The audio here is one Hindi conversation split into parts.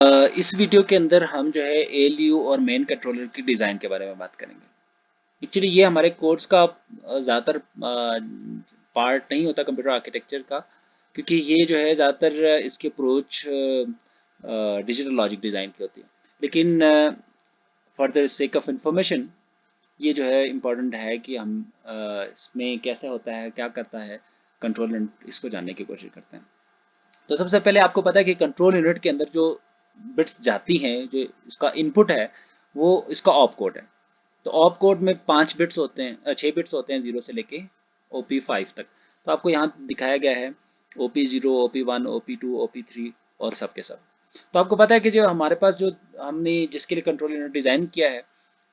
इस वीडियो के अंदर हम जो है एएलयू और मेन कंट्रोलर की डिज़ाइन के बारे में बात करेंगे। एक्चुअली ये हमारे कोर्स का ज़्यादातर पार्ट नहीं होता कंप्यूटर आर्किटेक्चर का, क्योंकि ये जो है ज़्यादातर इसकी अप्रोच डिजिटल लॉजिक डिज़ाइन की होती है। लेकिन for the sake of information ये जो है इम्पोर्टेंट है कि हम इसमें कैसे होता है, क्या करता है कंट्रोल, इसको जानने की कोशिश करते हैं। तो सबसे पहले आपको पता है कि कंट्रोल यूनिट के अंदर जो बिट्स जाती हैं, जो इसका इनपुट है, वो इसका ऑप कोड है। तो ऑप कोड में 5 बिट्स होते हैं, 6 बिट्स होते हैं, 0 से लेके OP5 तक। तो आपको यहाँ दिखाया गया है OP0, OP1, OP2, OP3 और सब के सब। तो आपको पता है कि जो हमारे पास जो हमने जिसके लिए कंट्रोल यूनिट डिज़ाइन किया है,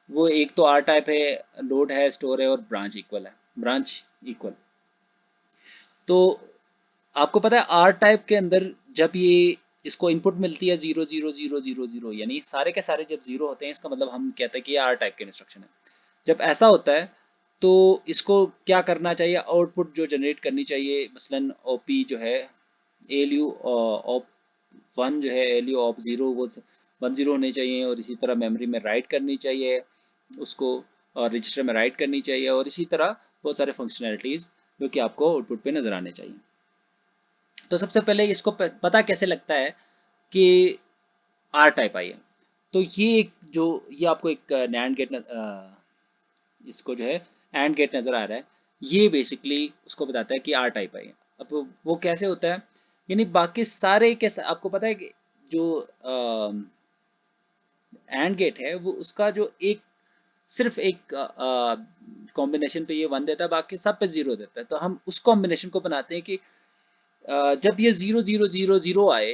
वो एक तो आर टाइप है, लोड है, स्टोर है और ब्रांच इक्वल है, ब्रांच इक्वल। तो आपको पता है आर टाइप के अंदर जब ये इसको इनपुट मिलती है 0 0 0 0 0, यानी सारे के सारे जब जीरो होते हैं, इसका मतलब हम कहते हैं कि ये आर टाइप के इंस्ट्रक्शन है। जब ऐसा होता है तो इसको क्या करना चाहिए, आउटपुट जो जनरेट करनी चाहिए, मसलन ओपी जो है एलयू ऑप 1 जो है, एलयू ऑप 0 वो 10 होने चाहिए, और इसी तरह मेमोरी में राइट करनी चाहिए उसको, और रजिस्टर में राइट करनी चाहिए, और इसी तरह बहुत सारे फंक्शनैलिटीज़ जो कि आपको आउटपुट पे नज़र आने चाहिए। तो सबसे पहले इसको पता कैसे लगता है कि आर टाइप आई है। तो ये एक जो ये आपको एक नैंड गेट इसको जो है एंड गेट नज़र आ रहा है, ये बेसिकली उसको बताता है कि आर टाइप आई है। अब वो कैसे होता है, यानी बाकी सारे के आपको पता है कि जो एंड गेट है, वो उसका जो एक सिर्फ एक कॉम्बिनेशन पे ये वन देता है, बाकी सब पे जीरो देता है। तो हम उस कॉम्बिनेशन को बनाते हैं कि जब ये 0 0 0 0 आए,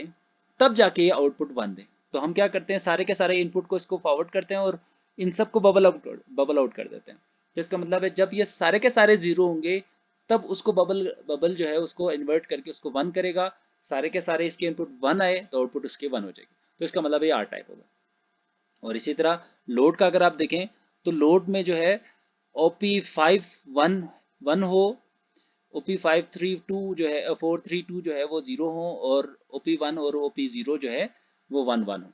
तब जाके ये आउटपुट वन दे। तो हम क्या करते हैं, सारे के सारे इनपुट को इसको फॉरवर्ड करते हैं और इन सबको बबल आउट कर देते हैं। तो इसका मतलब है जब ये सारे के सारे जीरो होंगे, तब उसको बबल बबल जो है उसको इन्वर्ट करके उसको वन करेगा। सारे के सारे इसके इनपुट वन आए तो आउटपुट उसके वन हो जाएगी। तो इसका मतलब ये आर टाइप होगा। और इसी तरह लोड का अगर आप देखें, तो लोड में जो है OP5 वन वन हो, OP532 जो है 432 जो है वो जीरो हो, और OP1 और OP0 जो है वो वन वन हो।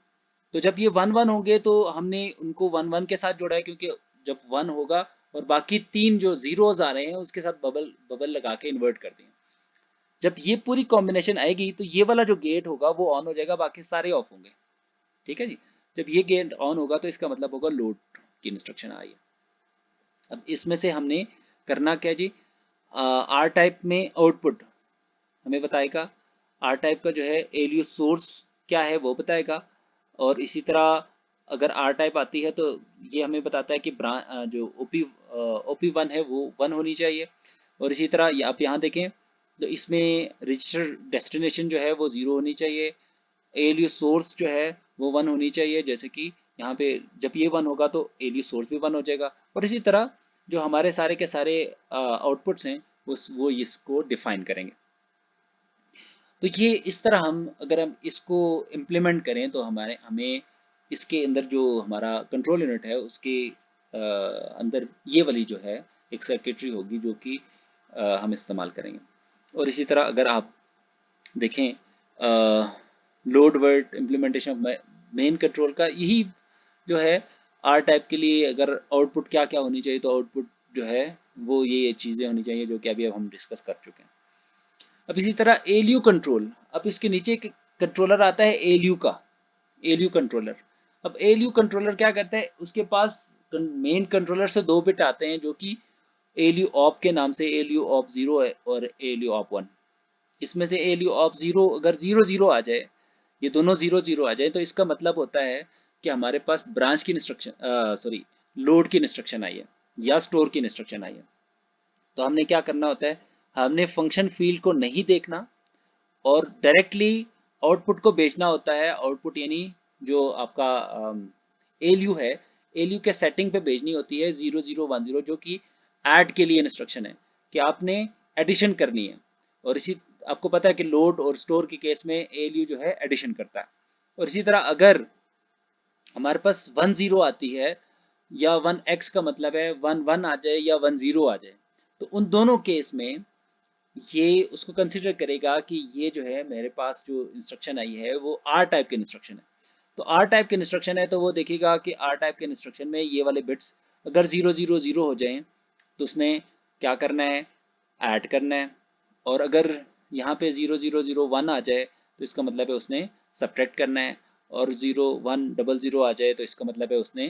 तो जब ये वन वन होंगे तो हमने उनको वन वन के साथ जोड़ा है, क्योंकि जब वन होगा और बाकी तीन जो जीरोज आ रहे हैं उसके साथ बबल बबल लगा के इन्वर्ट कर दिए। जब ये पूरी कॉम्बिनेशन आएगी तो ये वाला जो गेट होगा वो ऑन हो जाएगा, बाकी सारे ऑफ होंगे। ठीक है जी। जब ये गेट ऑन होगा तो इसका मतलब होगा लोड की इंस्ट्रक्शन आई है। अब इसमें से हमने करना क्या जी, आर टाइप में आउटपुट हमें बताएगा, आर टाइप का जो है एलयू सोर्स क्या है वो बताएगा, और इसी तरह अगर आर टाइप आती है तो ये हमें बताता है कि जो OP1 है वो वन होनी चाहिए। और इसी तरह आप यहाँ देखें तो इसमें रजिस्टर डेस्टिनेशन जो है वो जीरो होनी चाहिए, एलयू सोर्स जो है वो वन होनी चाहिए, जैसे कि यहाँ पे जब ये वन होगा तो एलयू सोर्स भी वन हो जाएगा। और इसी तरह जो हमारे सारे के सारे आउटपुट्स हैं वो इसको डिफाइन करेंगे। तो ये इस तरह हम अगर हम इसको इम्प्लीमेंट करें तो हमारे हमें इसके अंदर जो हमारा कंट्रोल यूनिट है उसके अंदर ये वाली जो है एक सर्किटरी होगी जो कि हम इस्तेमाल करेंगे। और इसी तरह अगर आप देखें load word implementation of main control का यही जो है, आर टाइप के लिए अगर आउटपुट क्या क्या होनी चाहिए, तो आउटपुट जो है वो ये चीज़ें होनी चाहिए जो कि अभी अब हम डिस्कस कर चुके हैं। अब इसी तरह एलयू कंट्रोल, अब इसके नीचे एक कंट्रोलर आता है एलयू का, एलयू कंट्रोलर। अब एलयू कंट्रोलर क्या करता है, उसके पास मेन कंट्रोलर से दो बिट आते हैं जो कि एलयू ऑप के नाम से, एलयू ऑप 0 है और एलयू ऑप 1। इसमें से एलयू ऑप 0 अगर 0 0 आ जाए, ये दोनों 0 0 आ जाए, तो इसका मतलब होता है कि हमारे पास ब्रांच की इंस्ट्रक्शन, सॉरी, लोड की इंस्ट्रक्शन आई है या स्टोर की इंस्ट्रक्शन आई है। तो हमने क्या करना होता है, हमने फंक्शन फील्ड को नहीं देखना और डायरेक्टली आउटपुट को भेजना होता है। आउटपुट यानी जो आपका एलयू है, एलयू के सेटिंग पे भेजनी होती है 0 0 1 0, जो कि ऐड के लिए इंस्ट्रक्शन है कि आपने एडिशन करनी है। और इसी आपको पता है कि लोड और स्टोर के केस में एलयू जो है एडिशन करता है। और इसी तरह अगर हमारे पास 1 0 आती है या 1x का मतलब है 1 1 आ जाए या 1 0 आ जाए, तो उन दोनों केस में ये उसको कंसिडर करेगा कि ये जो है मेरे पास जो इंस्ट्रक्शन आई है वो आर टाइप की इंस्ट्रक्शन है। तो आर टाइप के इंस्ट्रक्शन है तो वो देखेगा कि आर टाइप के इंस्ट्रक्शन में ये वाले बिट्स अगर 000 हो जाएं तो उसने क्या करना है, ऐड करना है। और अगर यहाँ पे 0001 आ जाए तो इसका मतलब है उसने सब्ट्रैक्ट करना है। और 0100 आ जाए तो इसका मतलब है उसने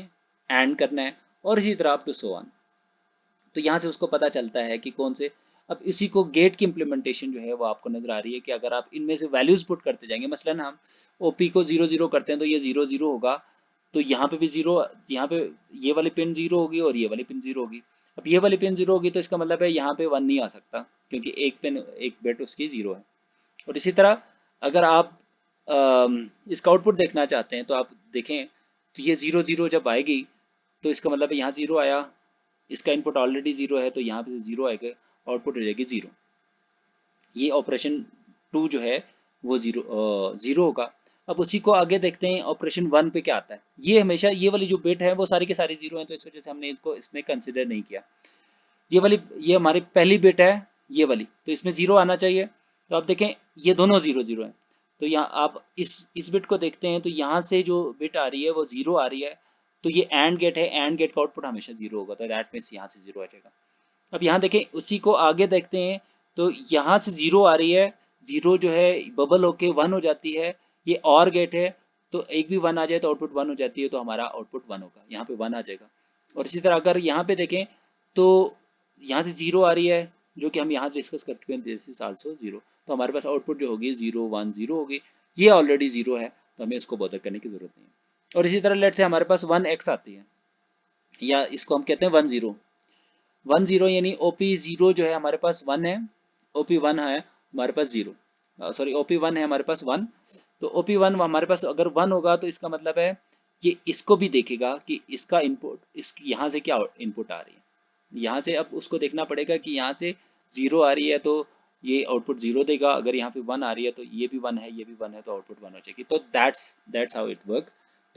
एंड करना है। और इसी तरह अप टू सो ऑन। तो यहाँ से उसको पता चलता है कि कौन से। अब इसी को गेट की इम्प्लीमेंटेशन जो है वो आपको नजर आ रही है कि अगर आप इनमें से वैल्यूज पुट करते जाएंगे, मसलन हम ओपी को 00 करते हैं तो ये 00 होगा, तो यहाँ पे भी 0, यहाँ पे ये वाली पिन 0 होगी और ये वाली पिन 0 होगी। अब ये वाली पिन 0 होगी तो इसका मतलब है यहाँ पे 1 नहीं आ सकता क्योंकि एक पिन एक बिट उसकी 0 है। और इसी तरह अगर आप इसका आउटपुट देखना चाहते हैं तो आप देखें तो ये 00 जब आएगी तो इसका मतलब है यहाँ 0 आया, इसका इनपुट ऑलरेडी 0 है तो यहाँ पे 0 आएगा, आउटपुट हो जाएगी 0। ये ऑपरेशन 2 जो है वो 0 होगा। अब उसी को आगे देखते हैं ऑपरेशन 1 पे क्या आता है। ये हमेशा ये वाली जो बिट है वो सारी के सारी 0 है तो इस वजह से हमने इसको इसमें कंसिडर नहीं किया। ये वाली ये हमारी पहली बिट है ये वाली, तो इसमें 0 आना चाहिए। तो आप देखें ये दोनों 0 0 है। तो यहाँ आप इस बिट को देखते हैं तो यहाँ से जो बिट आ रही है वो 0 आ रही है। तो ये एंड गेट है, एंड गेट का आउटपुट हमेशा 0 होगा तो दैट मीन्स यहाँ से 0 आ जाएगा। अब यहाँ देखें उसी को आगे देखते हैं तो यहाँ से 0 आ रही है, 0 जो है बबल होके 1 हो जाती है। ये और गेट है तो एक भी 1 आ जाए तो आउटपुट 1 हो जाती है तो हमारा आउटपुट 1 होगा, यहाँ पे 1 आ जाएगा। और इसी तरह अगर यहाँ पे देखें तो यहाँ से 0 आ रही है जो कि हम यहाँ डिस्कस कर चुके हैं, दिस इज आल्सो 0। तो हमारे पास आउटपुट जो होगी 0 1 0 होगी। ये ऑलरेडी 0 है तो हमें इसको बॉदर करने की जरूरत नहीं है। और इसी तरह लेट से हमारे पास 1x आती है या इसको हम कहते हैं 10 10 यानी ओपी 0 जो है हमारे पास 1 है, ओपी 1 है हमारे पास 0, सॉरी ओपी 1 है हमारे पास 1। तो ओपी 1 हमारे पास अगर 1 होगा तो इसका मतलब है ये इसको भी देखेगा कि इसका इनपुट इस यहाँ से क्या इनपुट आ रही है। यहाँ से अब उसको देखना पड़ेगा कि यहाँ से 0 आ रही है तो ये आउटपुट 0 देगा, अगर यहाँ पे 1 आ रही है तो ये भी 1 है ये भी 1 है तो आउटपुट 1 हो जाएगी। तो दैट्स हाउ इट वर्क।